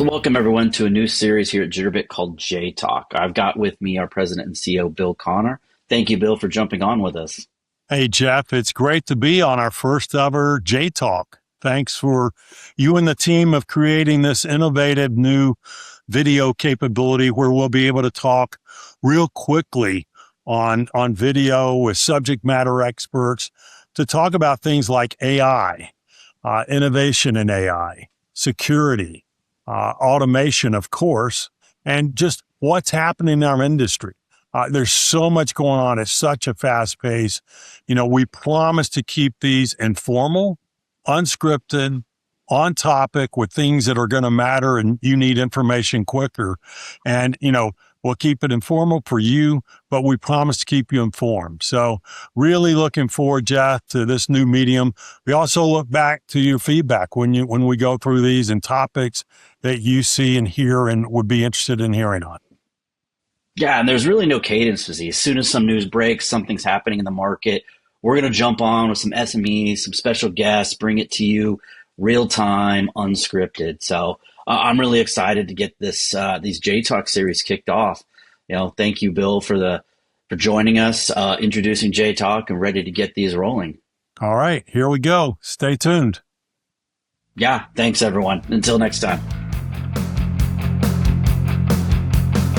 So welcome everyone to a new series here at Jitterbit called jTalk. I've got with me our president and CEO, Bill Connor. Thank you, Bill, for jumping on with us. Hey, Geoff, it's great to be on our first ever jTalk. Thanks for you and the team of creating this innovative new video capability where we'll be able to talk real quickly on video with subject matter experts to talk about things like AI, innovation in AI, security, automation, of course, and just what's happening in our industry. There's so much going on at such a fast pace. We promise to keep these informal, unscripted, on topic with things that are going to matter and you need information quicker. And, we'll keep it informal for you, but we promise to keep you informed. So really looking forward, Geoff, to this new medium. We also look back to your feedback when we go through these and topics that you see and hear and would be interested in hearing on. Yeah, and there's really no cadence to these. As soon as some news breaks, something's happening in the market, we're going to jump on with some SMEs, some special guests, bring it to you real time, unscripted. So I'm really excited to get these jTalk series kicked off. Thank you, Bill, for joining us, introducing jTalk, and ready to get these rolling. All right, here we go. Stay tuned. Yeah, thanks everyone. Until next time.